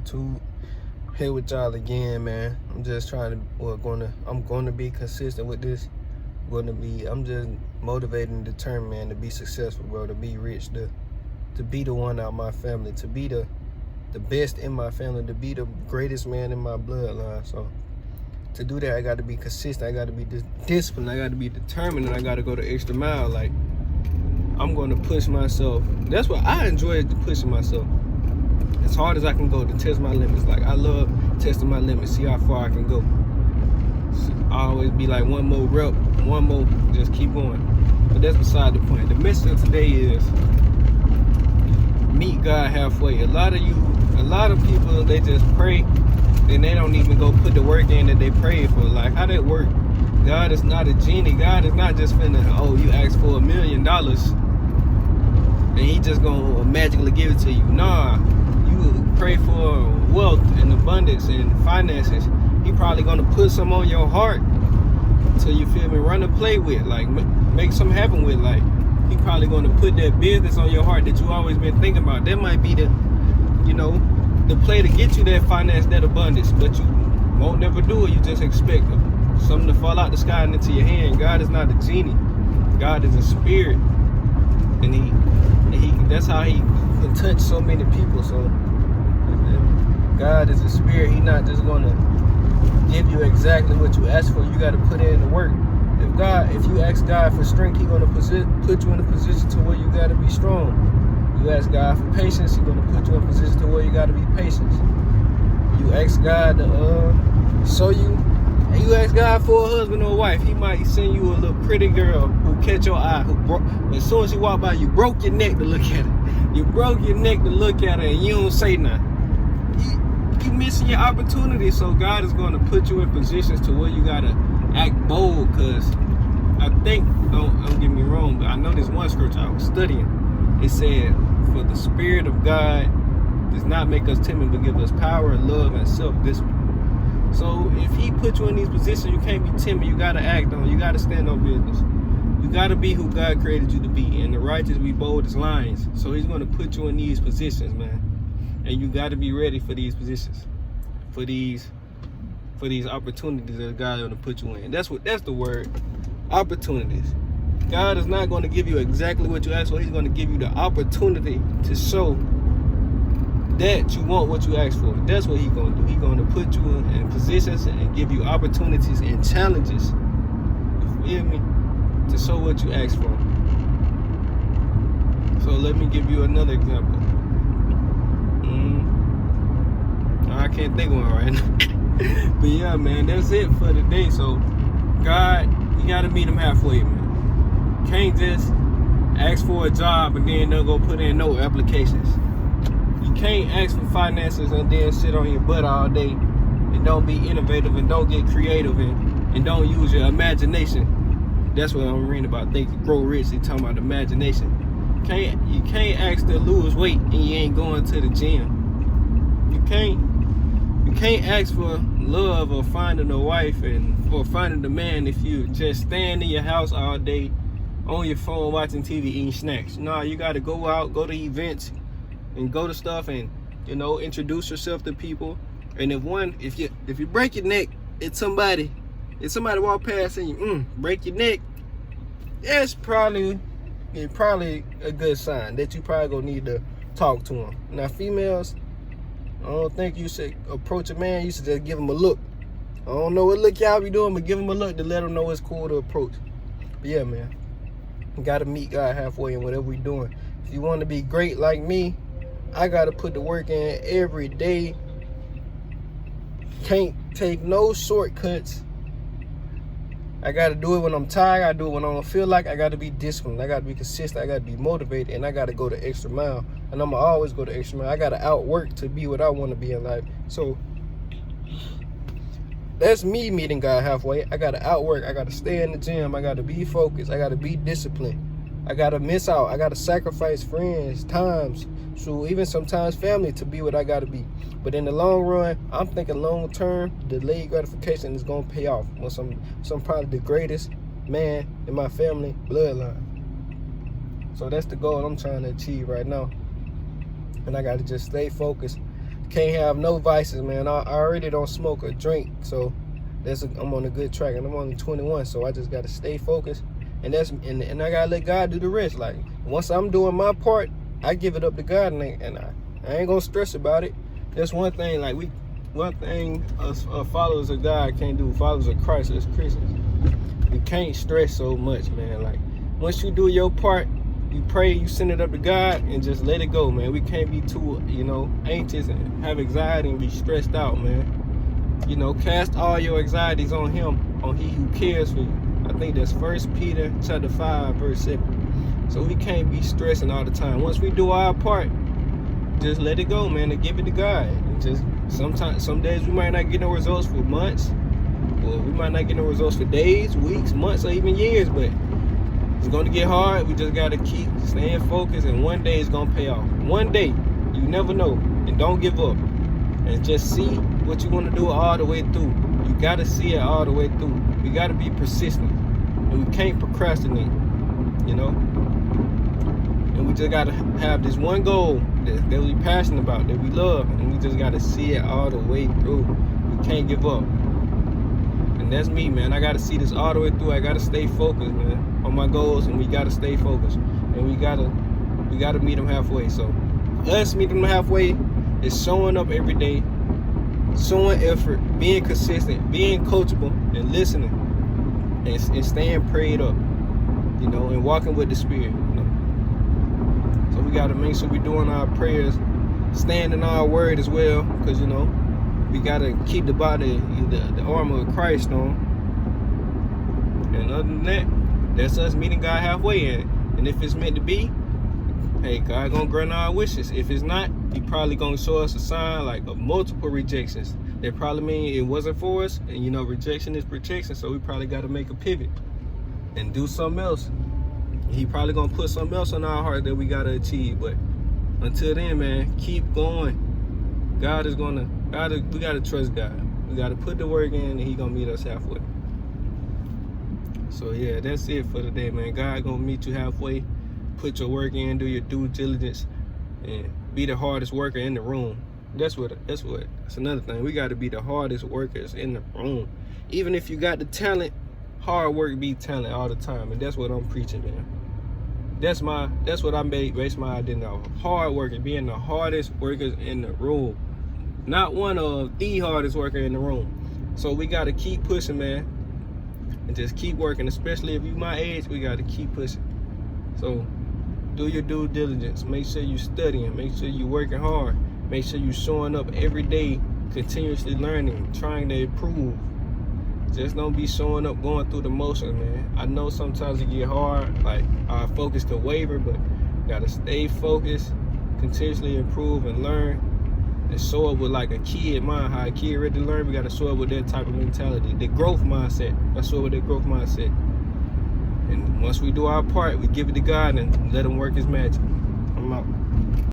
YouTube. Here with y'all again, man. I'm just trying to, I'm gonna be consistent with this. I'm just motivated and determined, man, to be successful, bro, to be rich, to be the one out of my family, to be the best in my family, to be the greatest man in my bloodline. So to do that, I got to be consistent. I got to be disciplined. I got to be determined, and I got to go the extra mile. Like, I'm going to push myself. That's what I enjoy, pushing myself as hard as I can go to test my limits. Like, I love testing my limits, see how far I can go. I always be like, one more rep, one more, just keep going. But that's beside the point. The message of today is meet God halfway. A lot of people, they just pray and they don't even go put the work in that they prayed for. Like, how that work? God is not a genie. God is not just finna, oh, you asked for $1 million and he just gonna magically give it to you. Nah, you pray for wealth and abundance and finances. He probably gonna put some on your heart till you feel me, run a play with, like make something happen with. Like, he probably gonna put that business on your heart that you always been thinking about. That might be the, the play to get you that finance, that abundance, but you won't never do it. You just expect something to fall out the sky and into your hand. God is not a genie. God is a spirit, and he that's how he can touch so many people. So God is a spirit. He's not just gonna give you exactly what you ask for. You got to put in the work. If you ask God for strength, He's gonna put you in a position to where you got to be strong. You ask God for patience, He's gonna put you in a position to where you got to be patient. You ask God to show you. And you ask God for a husband or a wife, He might send you a little pretty girl who catch your eye, as soon as you walk by, you broke your neck to look at her. You broke your neck to look at her and you don't say nothing. You missing your opportunity. So God is going to put you in positions to where you got to act bold, because I think, don't get me wrong, but I know this one scripture I was studying. It said, for the Spirit of God does not make us timid, but give us power, love, and self-discipline. So if He put you in these positions, you can't be timid. You got to act on. You got to stand on business. You got to be who God created you to be. And the righteous be bold as lions. So He's going to put you in these positions, man. And you got to be ready for these positions, for these opportunities that God is going to put you in. That's the word, opportunities. God is not going to give you exactly what you ask for. He's going to give you the opportunity to show that you want what you ask for. That's what He's going to do. He's going to put you in positions and give you opportunities and challenges, you feel me, to show what you ask for. So let me give you another example. I can't think of one right now. But yeah, man, that's it for today. So God, you got to meet Him halfway, man. Can't just ask for a job and then they'll go put in no applications. You can't ask for finances and then sit on your butt all day and don't be innovative and don't get creative and don't use your imagination. That's what I'm reading about. Think Grow Rich. He talking about imagination. You can't ask to lose weight and you ain't going to the gym. You can't ask for love or finding a wife or finding a man if you just stand in your house all day on your phone watching TV eating snacks. No, you got to go out, go to events, and go to stuff and introduce yourself to people. And if you break your neck, if somebody walk past and you break your neck, that's probably a good sign that you probably gonna need to talk to them. Now, females, I don't think you should approach a man. You should just give him a look. I don't know what look y'all be doing, but give him a look to let him know it's cool to approach. But yeah, man, you gotta meet God halfway in whatever we doing. If you want to be great like me, I gotta put the work in every day. Can't take no shortcuts. I gotta do it when I'm tired. I gotta do it when I don't feel like. I gotta be disciplined. I gotta be consistent. I gotta be motivated, and I gotta go the extra mile. And I'ma always go the extra mile. I gotta outwork to be what I want to be in life. So that's me meeting God halfway. I gotta outwork. I gotta stay in the gym. I gotta be focused. I gotta be disciplined. I gotta miss out. I gotta sacrifice friends, times, so even sometimes family to be what I gotta be. But in the long run, I'm thinking long term, delayed gratification is gonna pay off. Once I'm probably the greatest man in my family bloodline. So that's the goal I'm trying to achieve right now. And I gotta just stay focused, Can't have no vices, man. I already don't smoke or drink, so I'm on a good track, and I'm only 21, so I just gotta stay focused, and and I gotta let God do the rest. Like, once I'm doing my part, I give it up to God, and I ain't gonna stress about it. That's one thing. Like, one thing us followers of God can't do. Followers of Christ as Christians, we can't stress so much, man. Like, once you do your part, you pray, you send it up to God, and just let it go, man. We can't be too, anxious and have anxiety and be stressed out, man. Cast all your anxieties on Him, on He who cares for you. I think that's 1 Peter chapter 5, verse 7. So we can't be stressing all the time. Once we do our part, just let it go, man, and give it to God. And just some days we might not get no results for months, or we might not get no results for days, weeks, months, or even years, but it's going to get hard. We just got to keep staying focused, and one day it's going to pay off. One day. You never know. And don't give up. And just see what you want to do all the way through. You got to see it all the way through. We got to be persistent. And we can't procrastinate, And we just got to have this one goal that we're passionate about, that we love. And we just got to see it all the way through. We can't give up. And that's me, man. I got to see this all the way through. I got to stay focused, man, on my goals, and we got to stay focused. And we got to meet them halfway. So us meeting them halfway is showing up every day, showing effort, being consistent, being coachable, and listening, and staying prayed up, and walking with the Spirit. So we got to make sure we're doing our prayers, stand in our word as well, because we got to keep the body, the armor of Christ on. And other than that, that's us meeting God halfway. And if it's meant to be, hey, God gonna grant our wishes. If it's not, He probably gonna show us a sign like of multiple rejections. That probably mean it wasn't for us. And rejection is protection. So we probably got to make a pivot and do something else. He probably gonna put something else on our heart that we gotta achieve. But until then, man, keep going. We gotta trust God. We gotta put the work in, and He gonna meet us halfway. So yeah, that's it for today, man. God gonna meet you halfway. Put your work in, do your due diligence, and be the hardest worker in the room. That's another thing. We gotta be the hardest workers in the room. Even if you got the talent, hard work be talent all the time. And that's what I'm preaching, man. That's what I base my identity on. Hard working, being the hardest workers in the room. Not one of the hardest worker in the room. So we gotta keep pushing, man. And just keep working. Especially if you my age, we gotta keep pushing. So do your due diligence. Make sure you studying. Make sure you working hard. Make sure you showing up every day, continuously learning, trying to improve. Just don't be showing up going through the motions, man. I know sometimes it get hard, like our focus can waver, but gotta stay focused, continuously improve and learn, and show up with like a kid mind. How a kid ready to learn, we gotta show up with that type of mentality, the growth mindset. Let's show up with that growth mindset. And once we do our part, we give it to God and let Him work His magic. I'm out.